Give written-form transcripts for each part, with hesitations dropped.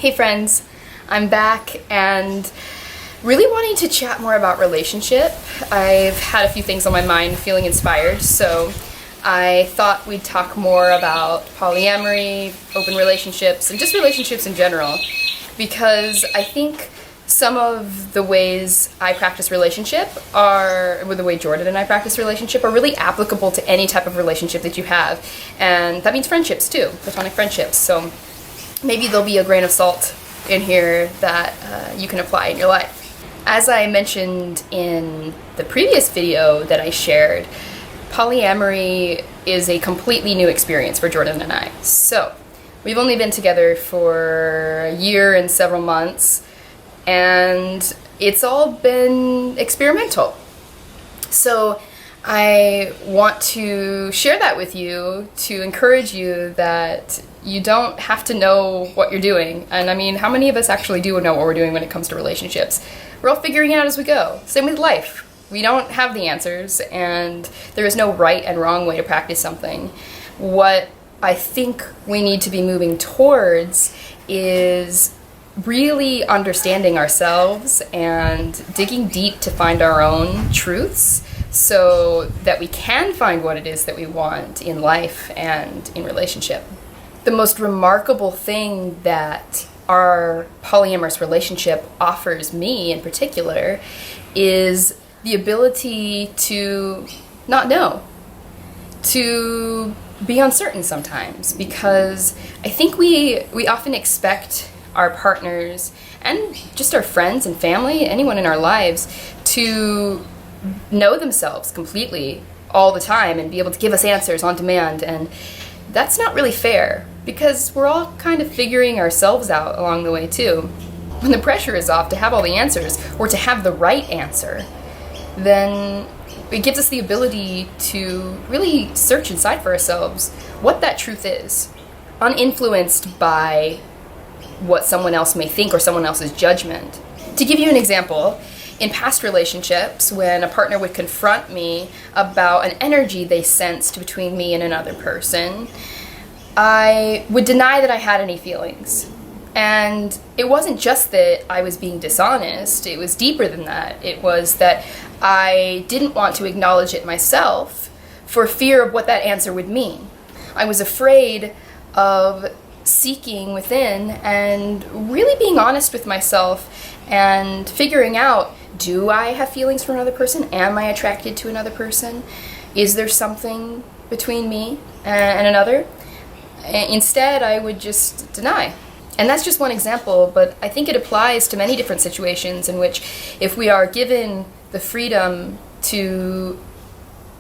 Hey friends, I'm back and really wanting to chat more about relationship. I've had a few things on my mind, feeling inspired, so I thought we'd talk more about polyamory, open relationships, and just relationships in general, because I think some of the ways I practice relationship or the way Jordan and I practice relationship are really applicable to any type of relationship that you have, and that means friendships too, platonic friendships. So maybe there'll be a grain of salt in here that you can apply in your life. As I mentioned in the previous video that I shared, polyamory is a completely new experience for Jordan and I. So we've only been together for a year and several months, and it's all been experimental. So I want to share that with you to encourage you that you don't have to know what you're doing. And I mean, how many of us actually do know what we're doing when it comes to relationships? We're all figuring it out as we go. Same with life. We don't have the answers, and there is no right and wrong way to practice something. What I think we need to be moving towards is really understanding ourselves and digging deep to find our own truths so that we can find what it is that we want in life and in relationship. The most remarkable thing that our polyamorous relationship offers me in particular is the ability to not know, to be uncertain sometimes, because I think we often expect our partners and just our friends and family, anyone in our lives, to know themselves completely all the time and be able to give us answers on demand, and that's not really fair because we're all kind of figuring ourselves out along the way too. When the pressure is off to have all the answers or to have the right answer, then it gives us the ability to really search inside for ourselves what that truth is, uninfluenced by what someone else may think or someone else's judgment. To give you an example, in past relationships, when a partner would confront me about an energy they sensed between me and another person, I would deny that I had any feelings. And it wasn't just that I was being dishonest, it was deeper than that. It was that I didn't want to acknowledge it myself for fear of what that answer would mean. I was afraid of seeking within and really being honest with myself and figuring out, do I have feelings for another person? Am I attracted to another person? Is there something between me and another? Instead, I would just deny. And that's just one example, but I think it applies to many different situations in which if we are given the freedom to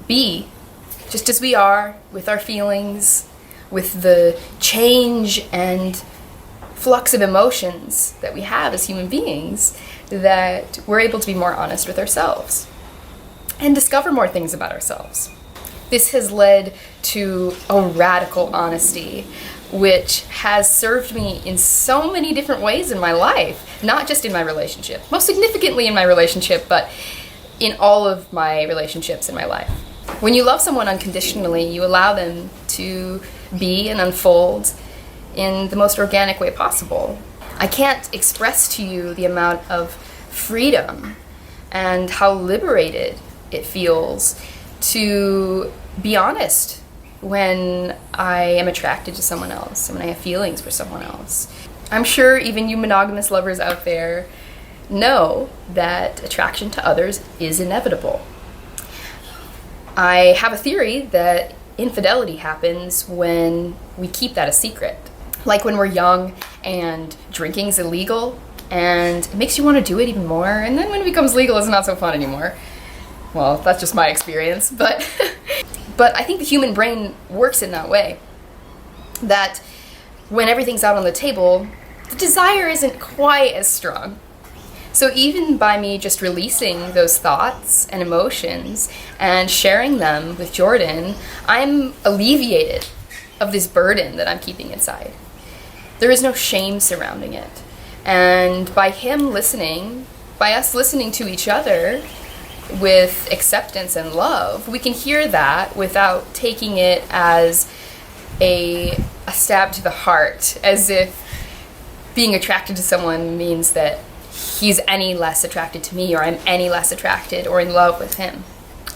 be just as we are, with our feelings, with the change and flux of emotions that we have as human beings, that we're able to be more honest with ourselves and discover more things about ourselves. This has led to a radical honesty, which has served me in so many different ways in my life, not just in my relationship, most significantly in my relationship, but in all of my relationships in my life. When you love someone unconditionally, you allow them to be and unfold in the most organic way possible. I can't express to you the amount of freedom and how liberated it feels to be honest when I am attracted to someone else and when I have feelings for someone else. I'm sure even you monogamous lovers out there know that attraction to others is inevitable. I have a theory that infidelity happens when we keep that a secret. Like when we're young and drinking's illegal and it makes you want to do it even more, and then when it becomes legal it's not so fun anymore. Well, that's just my experience, but but I think the human brain works in that way. That when everything's out on the table, the desire isn't quite as strong. So even by me just releasing those thoughts and emotions and sharing them with Jordan, I'm alleviated of this burden that I'm keeping inside. There is no shame surrounding it. And by him listening, by us listening to each other with acceptance and love, we can hear that without taking it as a stab to the heart, as if being attracted to someone means that he's any less attracted to me, or I'm any less attracted or in love with him.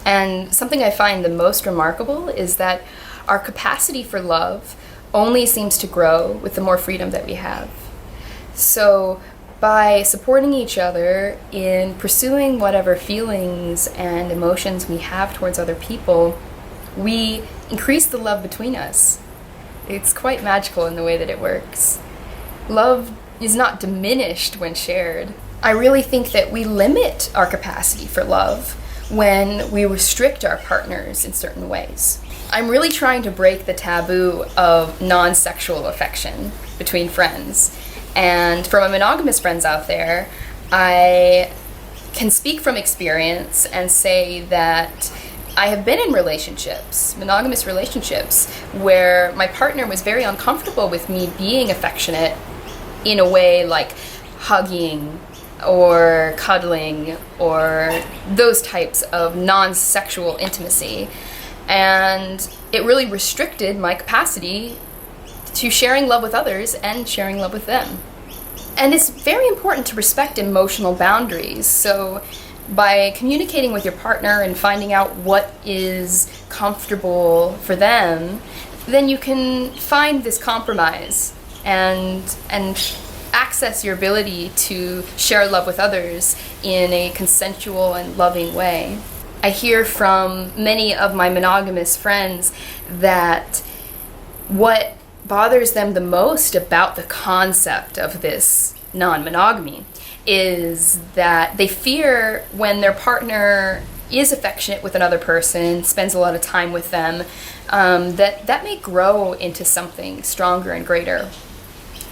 And something I find the most remarkable is that our capacity for love only seems to grow with the more freedom that we have. So by supporting each other in pursuing whatever feelings and emotions we have towards other people, we increase the love between us. It's quite magical in the way that it works. Love is not diminished when shared. I really think that we limit our capacity for love when we restrict our partners in certain ways. I'm really trying to break the taboo of non-sexual affection between friends. And for my monogamous friends out there, I can speak from experience and say that I have been in relationships, monogamous relationships, where my partner was very uncomfortable with me being affectionate in a way like hugging or cuddling or those types of non-sexual intimacy. And it really restricted my capacity to sharing love with others and sharing love with them. And it's very important to respect emotional boundaries. So by communicating with your partner and finding out what is comfortable for them, then you can find this compromise and access your ability to share love with others in a consensual and loving way. I hear from many of my monogamous friends that what bothers them the most about the concept of this non-monogamy is that they fear when their partner is affectionate with another person, spends a lot of time with them, that may grow into something stronger and greater.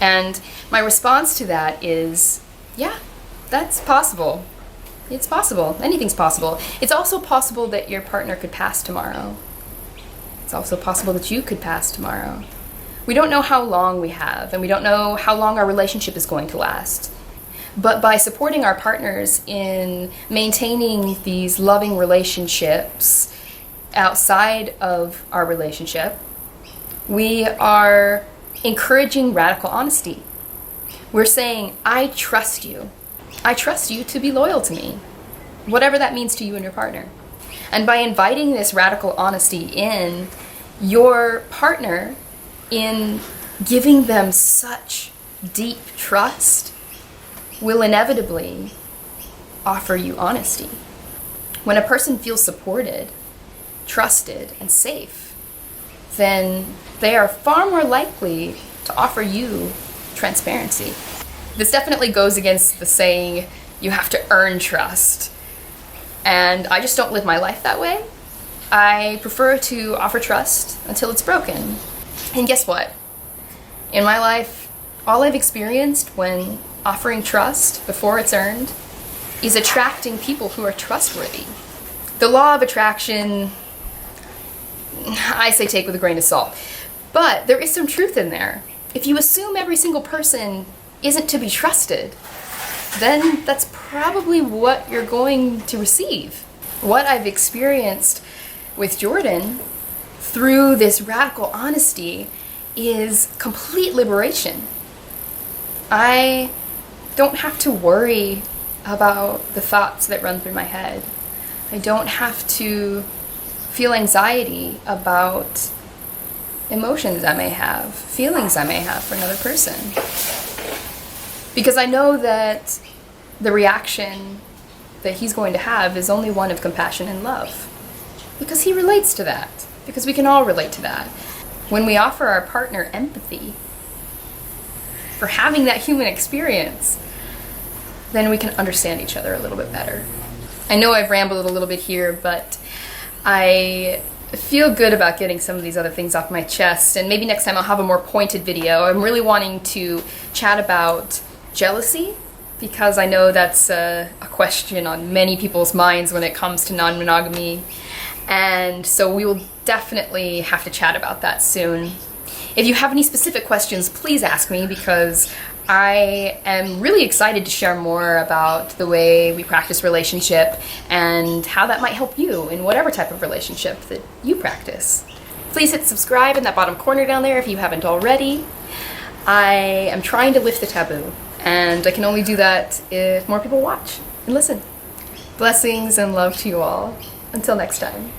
And my response to that is, yeah, that's possible. It's possible. Anything's possible. It's also possible that your partner could pass tomorrow. It's also possible that you could pass tomorrow. We don't know how long we have, and we don't know how long our relationship is going to last. But by supporting our partners in maintaining these loving relationships outside of our relationship, we are encouraging radical honesty. We're saying, I trust you. I trust you to be loyal to me, whatever that means to you and your partner. And by inviting this radical honesty in, your partner, in giving them such deep trust, will inevitably offer you honesty. When a person feels supported, trusted, and safe, then they are far more likely to offer you transparency. This definitely goes against the saying, you have to earn trust. And I just don't live my life that way. I prefer to offer trust until it's broken. And guess what? In my life, all I've experienced when offering trust before it's earned is attracting people who are trustworthy. The law of attraction, I say take with a grain of salt. But there is some truth in there. If you assume every single person isn't to be trusted, then that's probably what you're going to receive. What I've experienced with Jordan through this radical honesty is complete liberation. I don't have to worry about the thoughts that run through my head. I don't have to feel anxiety about emotions I may have, feelings I may have for another person. Because I know that the reaction that he's going to have is only one of compassion and love. Because he relates to that. Because we can all relate to that. When we offer our partner empathy for having that human experience, then we can understand each other a little bit better. I know I've rambled a little bit here, but I feel good about getting some of these other things off my chest, and maybe next time I'll have a more pointed video. I'm really wanting to chat about jealousy, because I know that's a question on many people's minds when it comes to non-monogamy, and so we will definitely have to chat about that soon. If you have any specific questions, please ask me, because I am really excited to share more about the way we practice relationship and how that might help you in whatever type of relationship that you practice. Please hit subscribe in that bottom corner down there if you haven't already. I am trying to lift the taboo, and I can only do that if more people watch and listen. Blessings and love to you all. Until next time.